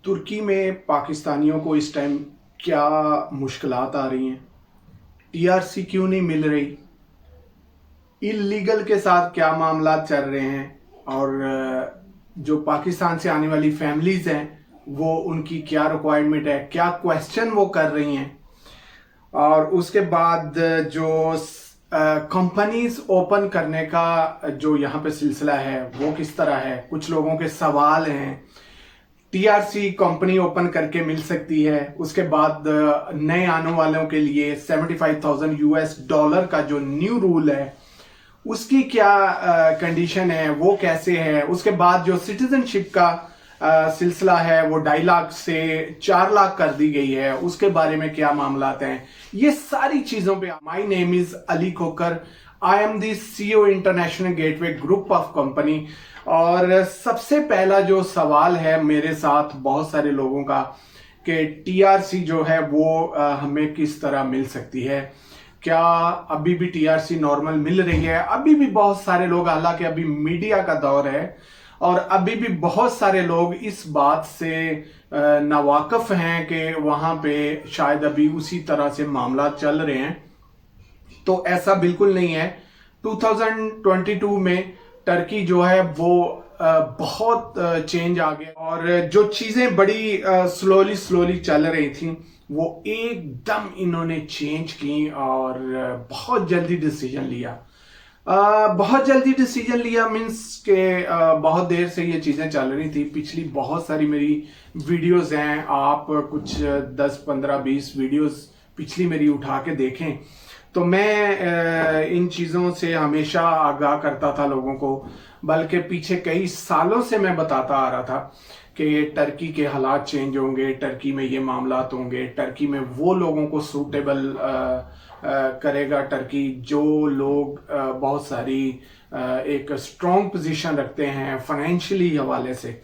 तुर्की में पाकिस्तानियों को इस टाइम क्या मुश्किलात आ रही हैं? टीआरसी क्यों नहीं मिल रही? इलीगल के साथ क्या मामला चल रहे हैं? और जो पाकिस्तान से आने वाली फैमिलीज हैं वो उनकी क्या रिक्वायरमेंट है, क्या क्वेश्चन वो कर रही हैं? और उसके बाद जो कंपनीज ओपन करने का जो यहाँ पे सिलसिला है वो किस तरह है, कुछ लोगों के सवाल हैं। टीआरसी कंपनी ओपन करके मिल सकती है, उसके बाद नए आने वालों के लिए 75,000 यूएस डॉलर का जो न्यू रूल है उसकी क्या कंडीशन है, वो कैसे है। उसके बाद जो सिटीजनशिप का सिलसिला है वो 2.5 लाख से 4 लाख कर दी गई है, उसके बारे में क्या मामला हैं। ये सारी चीजों पे my name is Ali Khokar, I am the CEO international gateway group of company. और सबसे पहला जो सवाल है मेरे साथ बहुत सारे लोगों का कि टीआरसी जो है वो हमें किस तरह मिल सकती है, क्या अभी भी टीआरसी नॉर्मल मिल रही है? अभी भी बहुत सारे लोग, हालांकि अभी मीडिया का दौर है और अभी भी बहुत सारे लोग इस बात से नावाकिफ हैं कि वहां पे शायद अभी उसी तरह से मामला चल रहे हैं। तो ऐसा बिल्कुल नहीं है। 2022 में टर्की जो है वो बहुत चेंज आ गया और जो चीजें बड़ी स्लोली चल रही थी वो एकदम इन्होंने चेंज की और बहुत जल्दी डिसीजन लिया। बहुत जल्दी डिसीजन लिया मीन्स के बहुत देर से ये चीजें चल रही थी। पिछली बहुत सारी मेरी वीडियोस हैं, आप कुछ 10 15 20 वीडियोस पिछली मेरी उठा के देखें तो मैं इन चीज़ों से हमेशा आगाह करता था लोगों को। बल्कि पीछे कई सालों से मैं बताता आ रहा था कि टर्की के हालात चेंज होंगे, टर्की में ये मामलात होंगे, टर्की में वो लोगों को सूटेबल करेगा टर्की जो लोग बहुत सारी एक स्ट्रॉन्ग पोजीशन रखते हैं फाइनेंशियली हवाले से।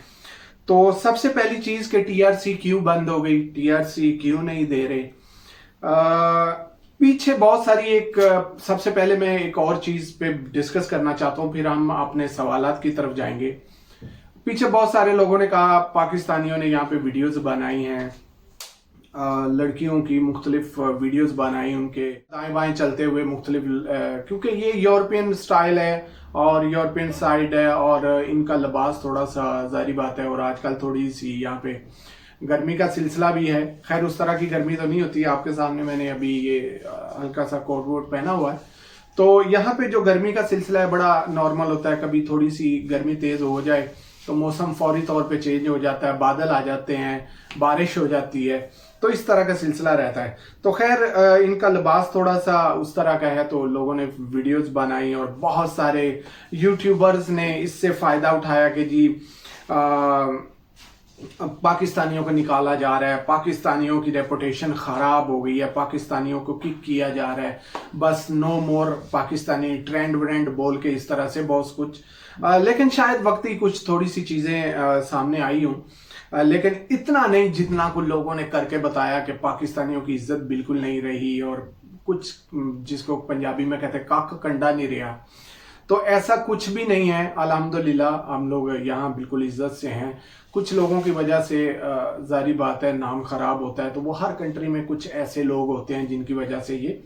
तो सबसे पहली चीज़ कि टीआरसी क्यों बंद हो गई, टीआरसी क्यों नहीं दे रहे। पीछे बहुत सारी एक सबसे पहले मैं एक और चीज पे डिस्कस करना चाहता हूं, फिर हम अपने सवालात की तरफ जाएंगे। पीछे बहुत सारे लोगों ने कहा, पाकिस्तानियों ने यहाँ पे वीडियोस बनाई हैं, लड़कियों की मुख्तलिफ वीडियोस बनाई, उनके दाएं बाएं चलते हुए मुख्तलिफ, क्योंकि ये यूरोपियन स्टाइल है और यूरोपियन साइड है और इनका लिबास थोड़ा सा जारी बात है। और आजकल थोड़ी सी यहाँ पे गर्मी का सिलसिला भी है। खैर उस तरह की गर्मी तो नहीं होती, आपके सामने मैंने अभी ये हल्का सा कोट वोट पहना हुआ है। तो यहाँ पे जो गर्मी का सिलसिला है बड़ा नॉर्मल होता है। कभी थोड़ी सी गर्मी तेज हो जाए तो मौसम फौरी तौर पे चेंज हो जाता है, बादल आ जाते हैं, बारिश हो जाती है, तो इस तरह का सिलसिला रहता है। तो खैर इनका लिबास थोड़ा सा उस तरह का है तो लोगों ने वीडियोस बनाई और बहुत सारे यूट्यूबर्स ने इससे फायदा उठाया कि जी पाकिस्तानियों को निकाला जा रहा है, पाकिस्तानियों की रेपुटेशन खराब हो गई है, पाकिस्तानियों को किक किया जा रहा है, बस नो मोर पाकिस्तानी, ट्रेंड व्रेंड बोल के इस तरह से बहुत कुछ। लेकिन शायद वक्ती कुछ थोड़ी सी चीजें सामने आई हूं, लेकिन इतना नहीं जितना कुछ लोगों ने करके बताया कि पाकिस्तानियों की इज्जत बिल्कुल नहीं रही और कुछ जिसको पंजाबी में कहते हैं काक कंडा नहीं रहा। तो ऐसा कुछ भी नहीं है, अल्हम्दुलिल्लाह हम लोग यहाँ बिल्कुल इज्जत से हैं। कुछ लोगों की वजह से जारी बात है नाम खराब होता है, तो वो हर कंट्री में कुछ ऐसे लोग होते हैं जिनकी वजह से ये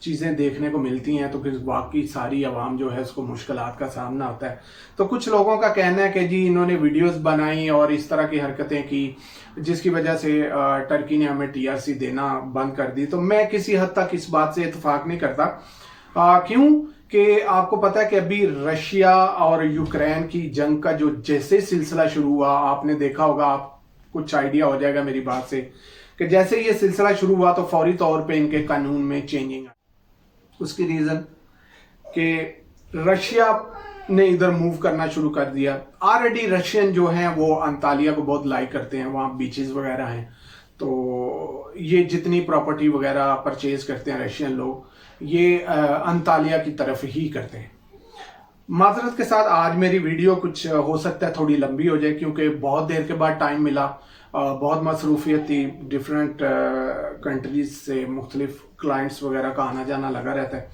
चीज़ें देखने को मिलती हैं, तो फिर बाकी सारी आवाम जो है उसको मुश्किलात का सामना होता है। तो कुछ लोगों का कहना है कि जी इन्होंने वीडियोस बनाई और इस तरह की हरकतें की जिसकी वजह से टर्की ने हमें टीआरसी देना बंद कर दी। तो मैं किसी हद तक इस बात से इत्तेफाक नहीं करता। क्यों कि आपको पता है कि अभी रशिया और यूक्रेन की जंग का जो जैसे सिलसिला शुरू हुआ, आपने देखा होगा, आप कुछ आइडिया हो जाएगा मेरी बात से कि जैसे ये सिलसिला शुरू हुआ तो फौरी तौर पे इनके कानून में चेंजिंग आई। उसकी रीजन कि रशिया ने इधर मूव करना शुरू कर दिया। ऑलरेडी रशियन जो हैं वो अंतालिया को बहुत लाइक करते हैं, वहाँ बीचेस वगैरह हैं, तो ये जितनी प्रॉपर्टी वगैरह परचेज करते हैं रशियन लोग ये अंतालिया की तरफ ही करते हैं। माजरत के साथ आज मेरी वीडियो कुछ हो सकता है थोड़ी लंबी हो जाए क्योंकि बहुत देर के बाद टाइम मिला, बहुत मसरूफियत थी, डिफरेंट कंट्रीज से मुख्तलिफ क्लाइंट्स वगैरह का आना जाना लगा रहता है।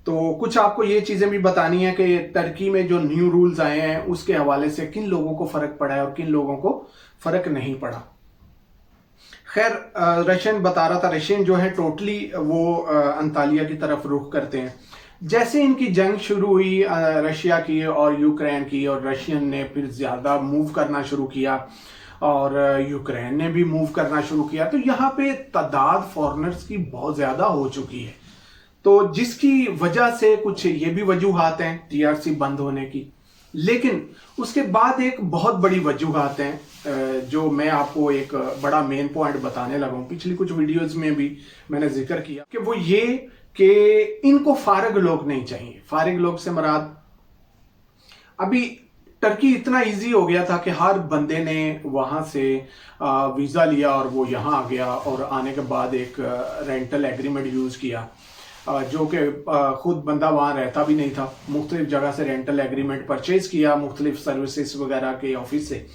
तो कुछ आपको ये चीज़ें भी बतानी है कि टर्की में जो न्यू रूल्स आए हैं उसके हवाले से किन लोगों को फ़र्क पड़ा है और किन लोगों को फ़र्क नहीं पड़ा। खैर रशियन बता रहा था, रशियन जो है टोटली वो अंतालिया की तरफ रुख करते हैं। जैसे इनकी जंग शुरू हुई रशिया की और यूक्रेन की, और रशियन ने फिर ज़्यादा मूव करना शुरू किया और यूक्रेन ने भी मूव करना शुरू किया, तो यहाँ पे तादाद फॉरेनर्स की बहुत ज़्यादा हो चुकी है। तो जिसकी वजह से कुछ ये भी वजूहात हैं टीआरसी बंद होने की, लेकिन उसके बाद एक बहुत बड़ी वजूहात हैं जो मैं आपको एक बड़ा मेन पॉइंट बताने लगा हूं। पिछली कुछ वीडियोस में भी मैंने जिक्र किया कि वो ये कि इनको फारिग लोग नहीं चाहिए। फारिग लोग से मुराद, अभी टर्की इतना इजी हो गया था कि हर बंदे ने वहां से वीज़ा लिया और वो यहाँ आ गया, और आने के बाद एक रेंटल एग्रीमेंट यूज़ किया जो कि खुद बंदा वहाँ रहता भी नहीं था। मुख्तलिफ जगह से रेंटल एग्रीमेंट परचेज किया मुख्तलिफ सर्विसेज वगैरह के ऑफिस से,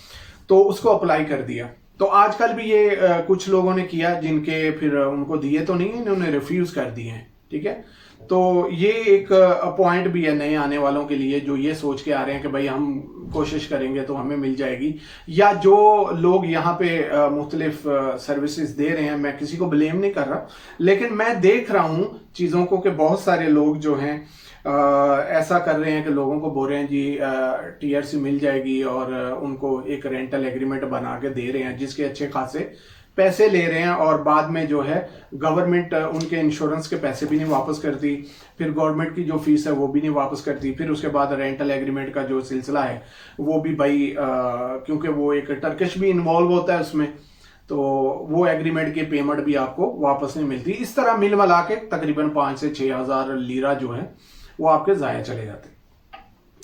तो उसको अप्लाई कर दिया। तो आजकल भी ये कुछ लोगों ने किया जिनके फिर उनको दिए तो नहीं, इन्होंने रिफ्यूज कर दिए हैं। ठीक है, तो ये एक पॉइंट भी है नए आने वालों के लिए जो ये सोच के आ रहे हैं कि भाई हम कोशिश करेंगे तो हमें मिल जाएगी, या जो लोग यहाँ पे मुख्तलिफ सर्विसेज दे रहे हैं। मैं किसी को ब्लेम नहीं कर रहा, लेकिन मैं देख रहा हूँ चीज़ों को कि बहुत सारे लोग जो हैं ऐसा कर रहे हैं कि लोगों को बोल रहे हैं जी टीआरसी मिल जाएगी, और उनको एक रेंटल एग्रीमेंट बना के दे रहे हैं जिसके अच्छे खासे पैसे ले रहे हैं, और बाद में जो है गवर्नमेंट उनके इंश्योरेंस के पैसे भी नहीं वापस करती, फिर गवर्नमेंट की जो फीस है वो भी नहीं वापस करती, फिर उसके बाद रेंटल एग्रीमेंट का जो सिलसिला है वो भी भाई क्योंकि वो एक टर्किश भी इन्वॉल्व होता है उसमें, तो वो एग्रीमेंट की पेमेंट भी आपको वापस नहीं मिलती। इस तरह मिल मिला के तकरीबन 5 से 6 हज़ार लीरा जो है वो आपके ज़ाया चले जाते हैं।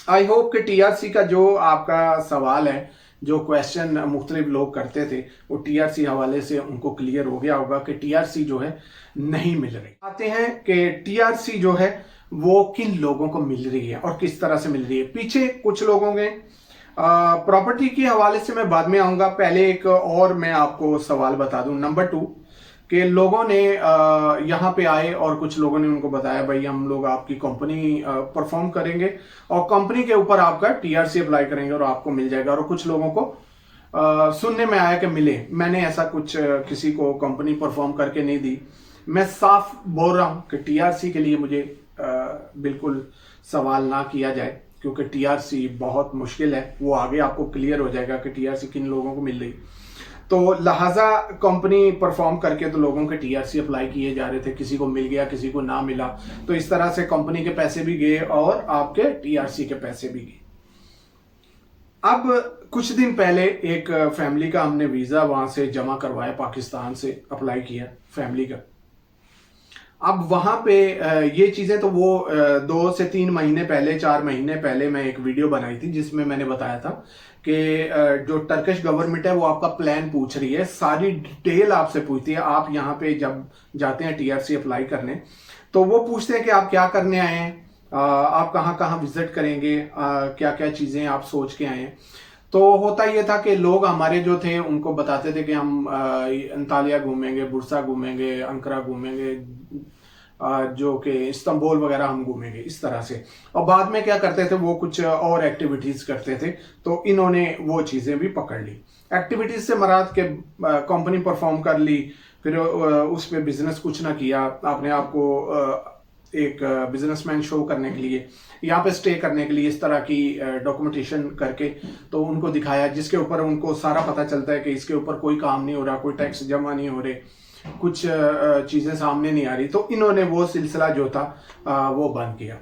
आई होप कि टीआरसी का जो आपका सवाल है, जो क्वेश्चन मुख्तलिफ लोग करते थे, वो टीआरसी हवाले से उनको क्लियर हो गया होगा कि टीआरसी जो है नहीं मिल रही। आते हैं कि टीआरसी जो है वो किन लोगों को मिल रही है और किस तरह से मिल रही है। पीछे कुछ लोगों के प्रॉपर्टी के हवाले से मैं बाद में आऊंगा, पहले एक और मैं आपको सवाल बता दूं। नंबर 2 कि लोगों ने यहाँ पे आए और कुछ लोगों ने उनको बताया भाई हम लोग आपकी कंपनी परफॉर्म करेंगे और कंपनी के ऊपर आपका टीआरसी अप्लाई करेंगे और आपको मिल जाएगा। और कुछ लोगों को सुनने में आया कि मिले। मैंने ऐसा कुछ किसी को कंपनी परफॉर्म करके नहीं दी। मैं साफ बोल रहा हूँ कि टीआरसी के लिए मुझे बिल्कुल सवाल ना किया जाए, क्योंकि टीआरसी बहुत मुश्किल है। वो आगे आपको क्लियर हो जाएगा कि टीआरसी किन लोगों को मिल रही। तो लिहाजा कंपनी परफॉर्म करके तो लोगों के टीआरसी अप्लाई किए जा रहे थे, किसी को मिल गया किसी को ना मिला, तो इस तरह से कंपनी के पैसे भी गए और आपके टीआरसी के पैसे भी गए। अब कुछ दिन पहले एक फैमिली का हमने वीजा वहां से जमा करवाया, पाकिस्तान से अप्लाई किया फैमिली का। अब वहां पे ये चीजें तो वो 2 से 3 महीने पहले 4 महीने पहले मैं एक वीडियो बनाई थी जिसमें मैंने बताया था कि जो टर्किश गवर्नमेंट है वो आपका प्लान पूछ रही है, सारी डिटेल आपसे पूछती है। आप यहाँ पे जब जाते हैं टीआरसी अप्लाई करने तो वो पूछते हैं कि आप क्या करने आए हैं, आप कहाँ कहाँ विजिट करेंगे, क्या क्या चीजें आप सोच के आए हैं। तो होता ये था कि लोग हमारे जो थे उनको बताते थे कि हम अंतालिया घूमेंगे, बुर्सा घूमेंगे, अंकरा घूमेंगे, जो कि इस्तांबुल वगैरह हम घूमेंगे, इस तरह से। और बाद में क्या करते थे वो कुछ और एक्टिविटीज करते थे, तो इन्होंने वो चीजें भी पकड़ ली। एक्टिविटीज से मराद के कंपनी परफॉर्म कर ली, फिर उस पर बिजनेस कुछ ना किया, अपने आप को एक बिजनेसमैन शो करने के लिए, यहाँ पे स्टे करने के लिए इस तरह की डॉक्यूमेंटेशन करके तो उनको दिखाया, जिसके ऊपर उनको सारा पता चलता है कि इसके ऊपर कोई काम नहीं हो रहा, कोई टैक्स जमा नहीं हो रहे, कुछ चीजें सामने नहीं आ रही। तो इन्होंने वो सिलसिला जो था वो बंद किया।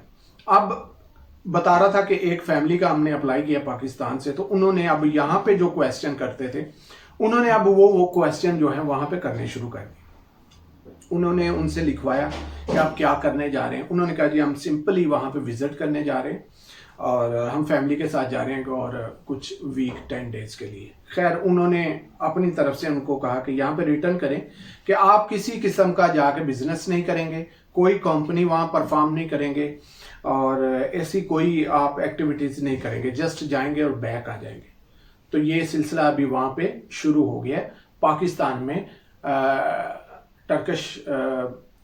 अब बता रहा था कि एक फैमिली का हमने अप्लाई किया पाकिस्तान से, तो उन्होंने अब यहाँ पे जो क्वेश्चन करते थे उन्होंने अब वो क्वेश्चन जो है वहां पे करने शुरू कर दिए। उन्होंने उनसे लिखवाया कि आप क्या करने जा रहे हैं। उन्होंने कहा जी हम सिंपली वहां पे विजिट करने जा रहे हैं और हम फैमिली के साथ जा रहे हैं और कुछ वीक 10 डेज के लिए। खैर उन्होंने अपनी तरफ से उनको कहा कि यहाँ पे रिटर्न करें कि आप किसी किस्म का जाके बिजनेस नहीं करेंगे, कोई कंपनी वहाँ परफॉर्म नहीं करेंगे और ऐसी कोई आप एक्टिविटीज नहीं करेंगे, जस्ट जाएंगे और बैक आ जाएंगे। तो ये सिलसिला अभी वहाँ पे शुरू हो गया पाकिस्तान में टर्किश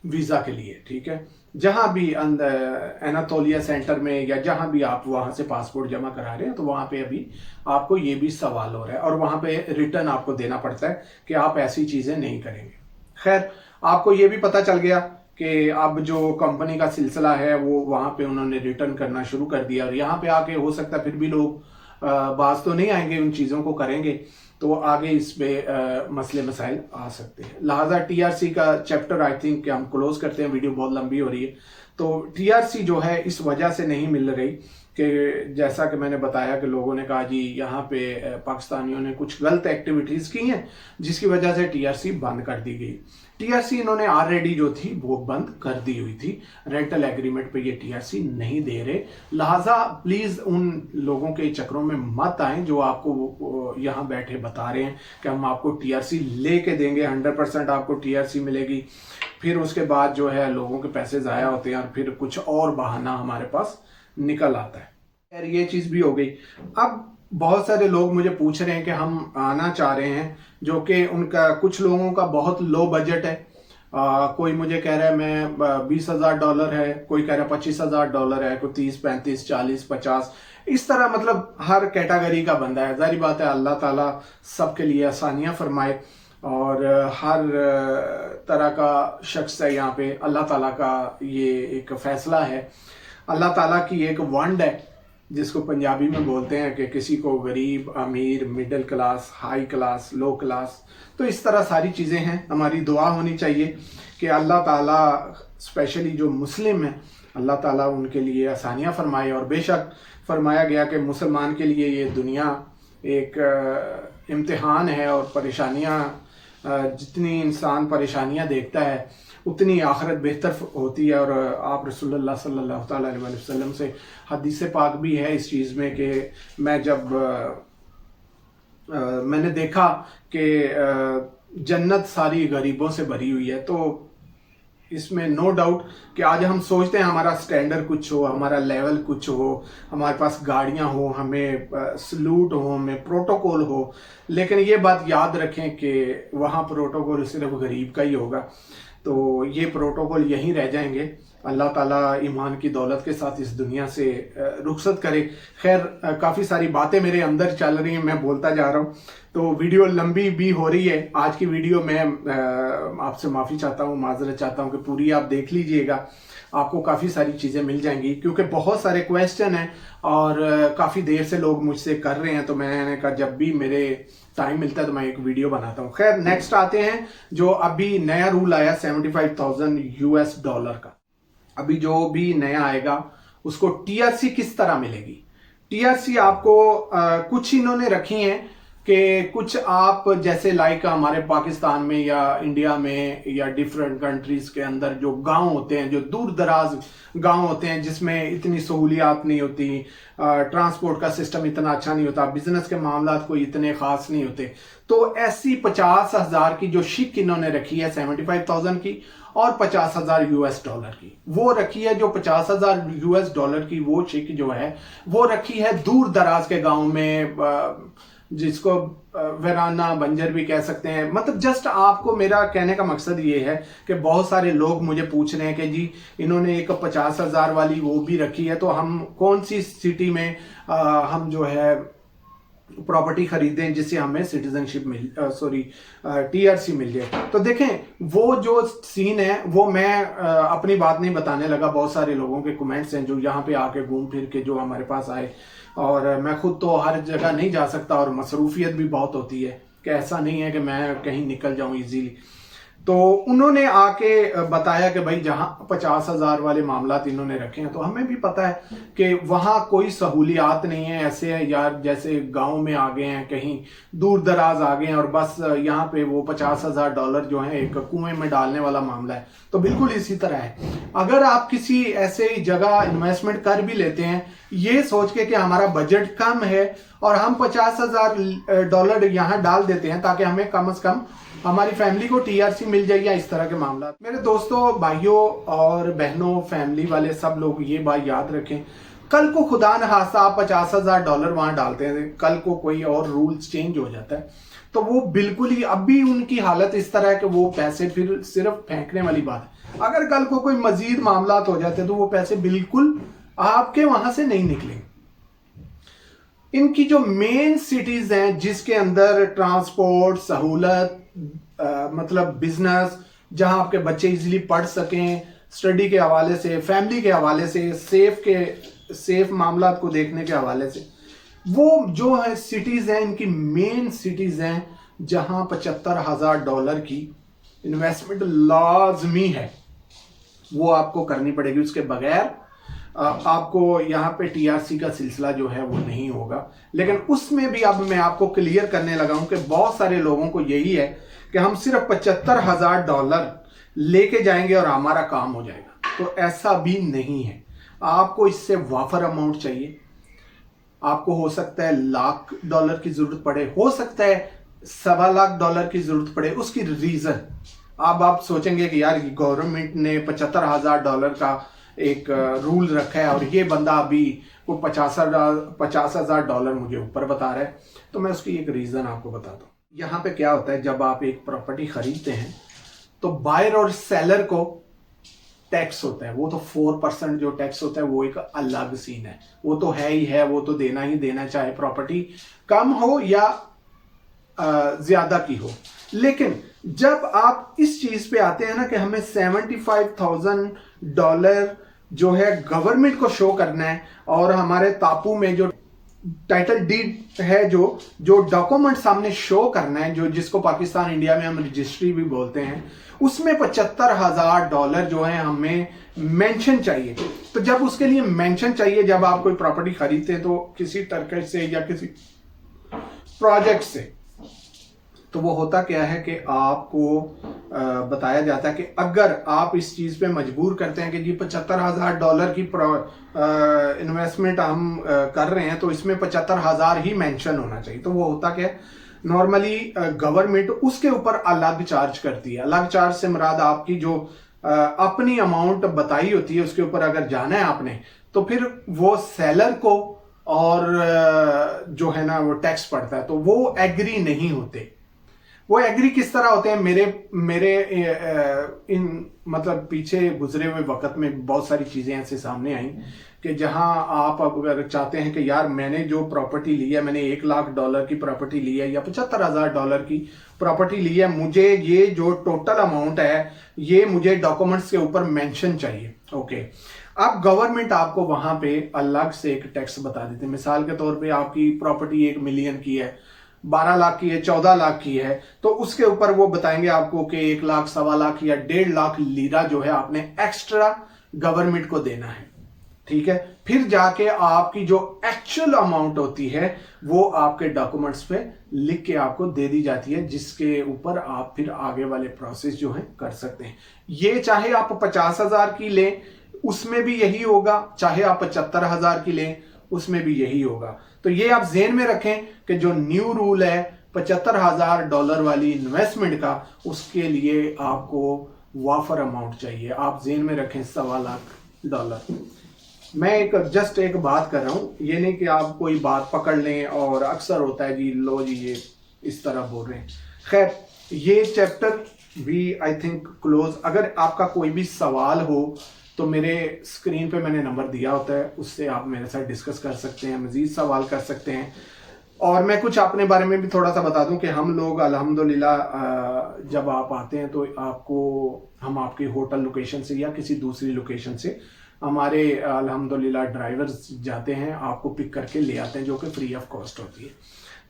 वीज़ा के लिए। ठीक है, जहां भी अंदर एनातोलिया सेंटर में या जहां भी आप वहां से पासपोर्ट जमा करा रहे हैं, तो वहां पे अभी आपको ये भी सवाल हो रहा है और वहां पे रिटर्न आपको देना पड़ता है कि आप ऐसी चीजें नहीं करेंगे। खैर, आपको ये भी पता चल गया कि अब जो कंपनी का सिलसिला है वो वहां पे उन्होंने रिटर्न करना शुरू कर दिया, और यहाँ पे आके हो सकता है फिर भी लोग बाज तो नहीं आएंगे, उन चीज़ों को करेंगे तो आगे इस पे मसले मसाइल आ सकते हैं। लिहाजा टीआरसी का चैप्टर आई थिंक हम क्लोज करते हैं, वीडियो बहुत लंबी हो रही है। तो टीआरसी जो है इस वजह से नहीं मिल रही कि जैसा कि मैंने बताया कि लोगों ने कहा जी यहाँ पे पाकिस्तानियों ने कुछ गलत एक्टिविटीज़ की हैं जिसकी वजह से टीआरसी बंद कर दी गई। टीआरसी इन्होंने ऑलरेडी जो थी वो बंद कर दी हुई थी, रेंटल एग्रीमेंट पे ये टीआरसी नहीं दे रहे। लिहाजा प्लीज़ उन लोगों के चक्रों में मत आए जो आपको यहाँ बैठे बता रहे हैं कि हम आपको टीआरसी लेके देंगे, 100% आपको टीआरसी मिलेगी, फिर उसके बाद जो है लोगों के पैसे ज़ाया होते हैं और फिर कुछ और बहाना हमारे पास निकल आता है। यार ये चीज़ भी हो गई। अब बहुत सारे लोग मुझे पूछ रहे हैं कि हम आना चाह रहे हैं, जो कि उनका कुछ लोगों का बहुत लो बजट है। कोई मुझे कह रहा है मैं $20,000 है, कोई कह रहा है $25,000 है, कोई 30, 35, 40, 50, इस तरह मतलब हर कैटेगरी का बंदा है। जाहिर बात है अल्लाह ताला सबके लिए आसानियां फरमाए और हर तरह का शख्स है यहाँ पे। अल्लाह ताला का ये एक फैसला है, अल्लाह ताला की एक वंड है जिसको पंजाबी में बोलते हैं कि किसी को गरीब, अमीर, मिडिल क्लास, हाई क्लास, लो क्लास, तो इस तरह सारी चीज़ें हैं। हमारी दुआ होनी चाहिए कि अल्लाह ताला स्पेशली जो मुस्लिम हैं अल्लाह ताला उनके लिए आसानियाँ फरमाए। और बेशक फरमाया गया कि मुसलमान के लिए ये दुनिया एक इम्तिहान है और परेशानियाँ, जितनी इंसान परेशानियाँ देखता है उतनी आखिरत बेहतर होती है। और आप रसूलुल्लाह सल्लल्लाहु अलैहि वसल्लम से हदीस पाक भी है इस चीज़ में कि मैं जब मैंने देखा कि जन्नत सारी गरीबों से भरी हुई है, तो इसमें नो डाउट कि आज हम सोचते हैं हमारा स्टैंडर्ड कुछ हो, हमारा लेवल कुछ हो, हमारे पास गाड़ियां हो, हमें सलूट हो, हमें प्रोटोकॉल हो, लेकिन ये बात याद रखें कि वहाँ प्रोटोकॉल सिर्फ गरीब का ही होगा, तो ये प्रोटोकॉल यहीं रह जाएंगे। अल्लाह ताला ईमान की दौलत के साथ इस दुनिया से रुखसत करे। खैर, काफ़ी सारी बातें मेरे अंदर चल रही हैं, मैं बोलता जा रहा हूँ, तो वीडियो लंबी भी हो रही है। आज की वीडियो मैं आपसे माफ़ी चाहता हूँ, माजरत चाहता हूँ कि पूरी आप देख लीजिएगा, आपको काफ़ी सारी चीज़ें मिल जाएंगी, क्योंकि बहुत सारे क्वेश्चन हैं और काफ़ी देर से लोग मुझसे कर रहे हैं, तो मैंने कहा जब भी मेरे टाइम मिलता है तो मैं एक वीडियो बनाता हूँ। खैर, नेक्स्ट आते हैं जो अभी नया रूल आया $75,000 का। अभी जो भी नया आएगा उसको टीआरसी किस तरह मिलेगी। टीआरसी आपको कुछ इन्होंने रखी हैं कि कुछ आप जैसे लाइक हमारे पाकिस्तान में या इंडिया में या डिफरेंट कंट्रीज के अंदर जो गांव होते हैं, जो दूर दराज गांव होते हैं जिसमें इतनी सहूलियात नहीं होती, ट्रांसपोर्ट का सिस्टम इतना अच्छा नहीं होता, बिजनेस के मामला कोई इतने खास नहीं होते, तो ऐसी 50,000 की जो शिक इन्होंने रखी है 75,000 की और $50,000 की, वो रखी है जो $50,000 की वो शिक जो है वो रखी है दूर दराज के गांव में, जिसको वीराना बंजर भी कह सकते हैं। मतलब जस्ट आपको मेरा कहने का मकसद ये है कि बहुत सारे लोग मुझे पूछ रहे हैं कि जी इन्होंने एक 50,000 वाली वो भी रखी है, तो हम कौन सी सिटी में हम जो है प्रॉपर्टी खरीदें जिससे हमें सिटीजनशिप टीआरसी मिल जाए। तो देखें, वो जो सीन है वो मैं अपनी बात नहीं बताने लगा, बहुत सारे लोगों के कमेंट्स हैं जो यहाँ पे आके घूम फिर के जो हमारे पास आए, और मैं खुद तो हर जगह नहीं जा सकता और मसरूफियत भी बहुत होती है कि ऐसा नहीं है कि मैं कहीं निकल जाऊं इजीली। तो उन्होंने आके बताया कि भाई जहां 50,000 वाले मामला इन्होंने रखे हैं, तो हमें भी पता है कि वहां कोई सहूलियात नहीं है। ऐसे है यार जैसे गांव में आ गए हैं, कहीं दूर दराज आ गए हैं और बस यहाँ पे वो $50,000 जो है एक कुएं में डालने वाला मामला है। तो बिल्कुल इसी तरह है, अगर आप किसी ऐसे जगह इन्वेस्टमेंट कर भी लेते हैं ये सोच के कि हमारा बजट कम है और हम $50,000 यहाँ डाल देते हैं ताकि हमें कम से कम हमारी फैमिली को टीआरसी मिल जाए या इस तरह के मामला। मेरे दोस्तों, भाइयों और बहनों, फैमिली वाले सब लोग ये बात याद रखें, कल को खुदा न खास्ता आप $50,000 वहां डालते हैं, कल को कोई और रूल्स चेंज हो जाता है तो वो बिल्कुल ही अभी उनकी हालत इस तरह है कि वो पैसे फिर सिर्फ फेंकने वाली बात है। अगर कल को कोई मजीद मामला हो जाते तो वो पैसे बिल्कुल आपके वहां से नहीं निकलेंगे। इनकी जो मेन सिटीज हैं जिसके अंदर ट्रांसपोर्ट सहूलत, मतलब बिजनेस, जहां आपके बच्चे इजीली पढ़ सकें, स्टडी के हवाले से, फैमिली के हवाले से, सेफ मामला को देखने के हवाले से, वो जो है सिटीज हैं, इनकी मेन सिटीज हैं जहां $75,000 की इन्वेस्टमेंट लाजमी है, वो आपको करनी पड़ेगी। उसके बगैर आपको यहाँ पे टीआरसी का सिलसिला जो है वो नहीं होगा। लेकिन उसमें भी अब मैं आपको क्लियर करने लगा हूं कि बहुत सारे लोगों को यही है कि हम सिर्फ $75,000 लेके जाएंगे और हमारा काम हो जाएगा, तो ऐसा भी नहीं है। आपको इससे वाफर अमाउंट चाहिए। आपको हो सकता है $1,00,000 की जरूरत पड़े, हो सकता है $1.25 लाख की जरूरत पड़े। उसकी रीजन अब आप सोचेंगे कि यार गवर्नमेंट ने $75,000 का एक रूल रखा है और ये बंदा अभी वो $50,000 मुझे ऊपर बता रहा है। तो मैं उसकी एक रीजन आपको बताता हूँ। यहाँ पे क्या होता है, जब आप एक प्रॉपर्टी खरीदते हैं तो बायर और सेलर को टैक्स होता है। वो तो 4% जो टैक्स होता है वो एक अलग सीन है, वो तो है ही है, वो तो देना ही देना, चाहे प्रॉपर्टी कम हो या ज्यादा की हो। लेकिन जब आप इस चीज पे आते हैं ना कि हमें $75,000 जो है गवर्नमेंट को शो करना है और हमारे तापू में जो टाइटल डीड है, जो डॉक्यूमेंट सामने शो करना है, जो जिसको पाकिस्तान इंडिया में हम रजिस्ट्री भी बोलते हैं, उसमें $75,000 जो है हमें मेंशन चाहिए। तो जब उसके लिए मेंशन चाहिए, जब आप कोई प्रॉपर्टी खरीदते हैं तो किसी तरीके से या किसी प्रोजेक्ट से, तो वो होता क्या है कि आपको बताया जाता है कि अगर आप इस चीज पे मजबूर करते हैं कि जी $75,000 की इन्वेस्टमेंट हम कर रहे हैं तो इसमें 75,000 ही मेंशन होना चाहिए। तो वो होता क्या है, नॉर्मली गवर्नमेंट उसके ऊपर अलग चार्ज करती है। अलग चार्ज से मुराद आपकी जो अपनी अमाउंट बताई होती है उसके ऊपर अगर जाना है आपने, तो फिर वो सेलर को और जो है ना वो टैक्स पड़ता है। तो वो एग्री नहीं होते। वो एग्री किस तरह होते हैं, मेरे इन मतलब पीछे गुजरे हुए वक्त में बहुत सारी चीजें ऐसे सामने आई कि जहां आप अगर चाहते हैं कि यार मैंने जो प्रॉपर्टी ली है, मैंने $1,00,000 की प्रॉपर्टी ली है या $75,000 की प्रॉपर्टी ली है, मुझे ये जो टोटल अमाउंट है ये मुझे डॉक्यूमेंट्स के ऊपर मेंशन चाहिए। ओके, अब गवर्नमेंट आपको वहां पे अलग से एक टैक्स बता देती है। मिसाल के तौर पे आपकी प्रॉपर्टी 1 मिलियन की है, 12 लाख की है, 14 लाख की है, तो उसके ऊपर वो बताएंगे आपको कि 1 लाख, 1.25 लाख या 1.5 लाख लीरा जो है आपने एक्स्ट्रा गवर्नमेंट को देना है। ठीक है, फिर जाके आपकी जो एक्चुअल अमाउंट होती है वो आपके डॉक्यूमेंट्स पे लिख के आपको दे दी जाती है, जिसके ऊपर आप फिर आगे वाले प्रोसेस जो है कर सकते हैं। ये चाहे आप 50,000 की लें उसमें भी यही होगा, चाहे आप 75,000 की लें उसमें भी यही होगा। तो ये आप ज़हन में रखें कि जो न्यू रूल है $75,000 वाली इन्वेस्टमेंट का, उसके लिए आपको वाफर अमाउंट चाहिए। आप ज़हन में रखें $1.25 लाख। मैं जस्ट एक बात कर रहा हूं, ये नहीं कि आप कोई बात पकड़ लें और अक्सर होता है जी लो जी ये इस तरह बोल रहे हैं। खैर, ये चैप्टर भी आई थिंक क्लोज। अगर आपका कोई भी सवाल हो तो मेरे स्क्रीन पे मैंने नंबर दिया होता है, उससे आप मेरे साथ डिस्कस कर सकते हैं, मजीद सवाल कर सकते हैं। और मैं कुछ अपने बारे में भी थोड़ा सा बता दूं कि हम लोग अल्हम्दुलिल्लाह जब आप आते हैं तो हम आपकी होटल लोकेशन से या किसी दूसरी लोकेशन से हमारे अल्हम्दुलिल्लाह ड्राइवर्स जाते हैं, आपको पिक करके ले आते हैं, जो कि फ्री ऑफ कॉस्ट होती है।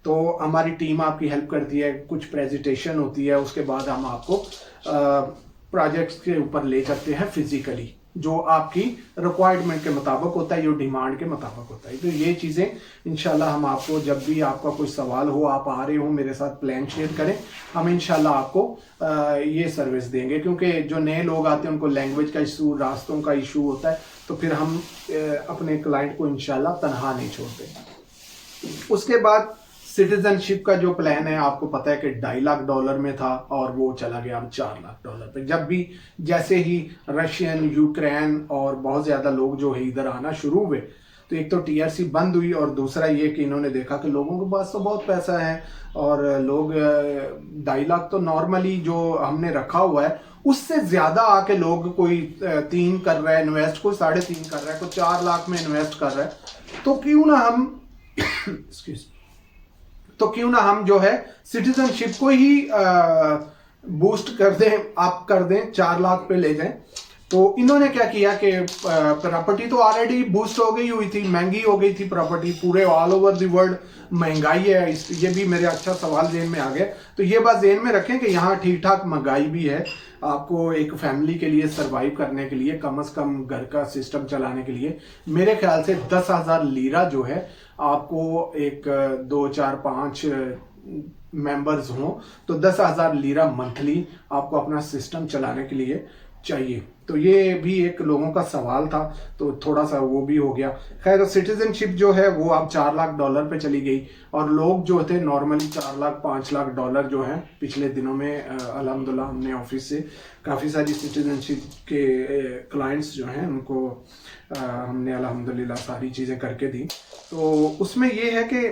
तो हमारी टीम आपकी हेल्प करती है, कुछ प्रेजेंटेशन होती है, उसके बाद हम आपको प्रोजेक्ट्स के ऊपर ले जाते हैं फिजिकली, जो आपकी रिक्वायरमेंट के मुताबिक होता है, जो डिमांड के मुताबिक होता है। तो ये चीज़ें इंशाल्लाह हम आपको, जब भी आपका कोई सवाल हो, आप आ रहे हो मेरे साथ प्लान शेयर करें, हम इंशाल्लाह आपको ये सर्विस देंगे। क्योंकि जो नए लोग आते हैं उनको लैंग्वेज का इशू, रास्तों का इशू होता है, तो फिर हम अपने क्लाइंट को इंशाल्लाह तनहा नहीं छोड़ते। उसके बाद सिटीजनशिप का जो प्लान है, आपको पता है कि $2.5 लाख में था और वो चला गया अब $4 लाख पे। जब भी जैसे ही रशियन, यूक्रेन और बहुत ज्यादा लोग जो है इधर आना शुरू हुए, तो एक तो टीआरसी बंद हुई और दूसरा ये कि इन्होंने देखा कि लोगों के पास तो बहुत पैसा है और लोग 2.5 लाख तो नॉर्मली जो हमने रखा हुआ है उससे ज्यादा आके लोग कोई 3 कर रहा है इन्वेस्ट, कोई 3.5 कर रहा है, कोई 4 लाख में इन्वेस्ट कर रहा है। तो क्यों ना हम जो है सिटीजनशिप को ही बूस्ट कर दें, अप कर दें, 4 लाख पे ले जाएं। तो इन्होंने क्या किया कि प्रॉपर्टी तो ऑलरेडी बूस्ट हो गई हुई थी, महंगी हो गई थी प्रॉपर्टी, पूरे ऑल ओवर द वर्ल्ड महंगाई है। ये भी मेरे अच्छा सवाल जेहन में आ गया। तो ये बात जेहन में रखें कि यहाँ ठीक ठाक महंगाई भी है। आपको एक फैमिली के लिए सरवाइव करने के लिए, कम से कम घर का सिस्टम चलाने के लिए मेरे ख्याल से 10,000 लीरा जो है आपको, एक 2 4 5 मेंबर्स हों तो 10,000 लीरा मंथली आपको अपना सिस्टम चलाने के लिए चाहिए। तो ये भी एक लोगों का सवाल था, तो थोड़ा सा वो भी हो गया। खैर सिटीजनशिप जो है वो अब $4 लाख पे चली गई और लोग जो थे नॉर्मली $4 लाख $5 लाख जो है पिछले दिनों में अल्हम्दुलिल्लाह हमने ऑफिस से काफ़ी सारी सिटीजनशिप के क्लाइंट्स जो हैं उनको हमने अल्हम्दुलिल्लाह सारी चीज़ें करके दी। तो उसमें ये है कि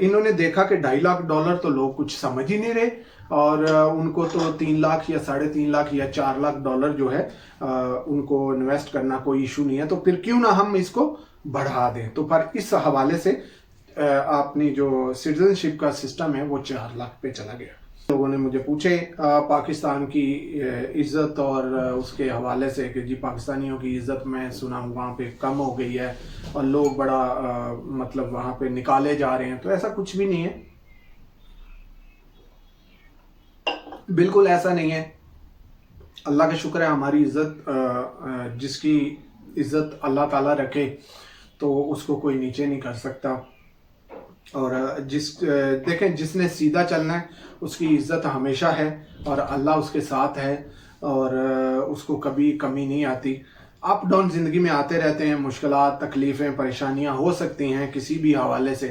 इन्होंने देखा कि $2.5 लाख तो लोग कुछ समझ ही नहीं रहे और उनको तो 3 लाख या 3.5 लाख या $4 लाख जो है उनको इन्वेस्ट करना कोई इशू नहीं है। तो फिर क्यों ना हम इसको बढ़ा दें। तो पर इस हवाले से अपनी जो सिटीजनशिप का सिस्टम है वो 4 लाख पे चला गया। लोगों ने मुझे पूछे पाकिस्तान की इज्जत और उसके हवाले से कि जी पाकिस्तानियों की इज्जत मैं सुना वहाँ पे कम हो गई है और लोग बड़ा मतलब वहाँ पे निकाले जा रहे हैं। तो ऐसा कुछ भी नहीं है, बिल्कुल ऐसा नहीं है। अल्लाह का शुक्र है, हमारी इज्जत जिसकी इज्जत अल्लाह ताला रखे तो उसको कोई नीचे नहीं कर सकता। और देखें जिसने सीधा चलना है उसकी इज्जत हमेशा है और अल्लाह उसके साथ है और उसको कभी कमी नहीं आती। अप डाउन ज़िंदगी में आते रहते हैं, मुश्किलात, तकलीफ़ें, परेशानियां हो सकती हैं किसी भी हवाले से।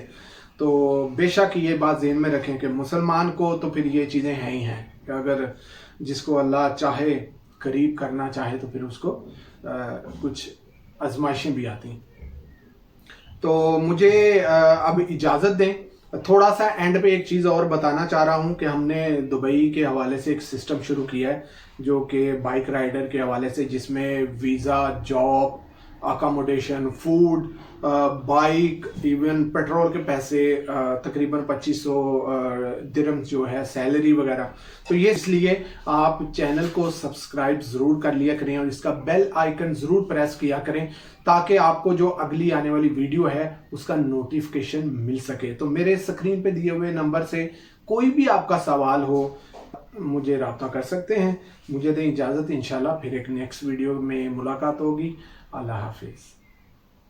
तो बेशक ये बात ज़हन में रखें कि मुसलमान को तो फिर ये चीज़ें हैं ही हैं कि अगर जिसको अल्लाह चाहे करीब करना चाहे तो फिर उसको कुछ आजमाइशें भी आती हैं। तो मुझे अब इजाज़त दें, थोड़ा सा एंड पे एक चीज़ और बताना चाह रहा हूँ कि हमने दुबई के हवाले से एक सिस्टम शुरू किया है जो कि बाइक राइडर के हवाले से, जिसमें visa, job, accommodation, food, bike, even petrol के पैसे, तकरीबन 2500 दिरहम्स जो है सैलरी वगैरह। तो ये इसलिए आप चैनल को सब्सक्राइब ज़रूर कर लिया करें और इसका बेल आइकन ज़रूर प्रेस किया करें ताकि आपको जो अगली आने वाली वीडियो है उसका नोटिफिकेशन मिल सके। तो मेरे स्क्रीन पे दिए हुए नंबर से कोई भी आपका सवाल हो मुझे रब्ता कर सकते हैं। मुझे दें इजाज़त, इंशाल्लाह फिर एक नेक्स्ट वीडियो में मुलाकात होगी। अल्लाह हाफिज़।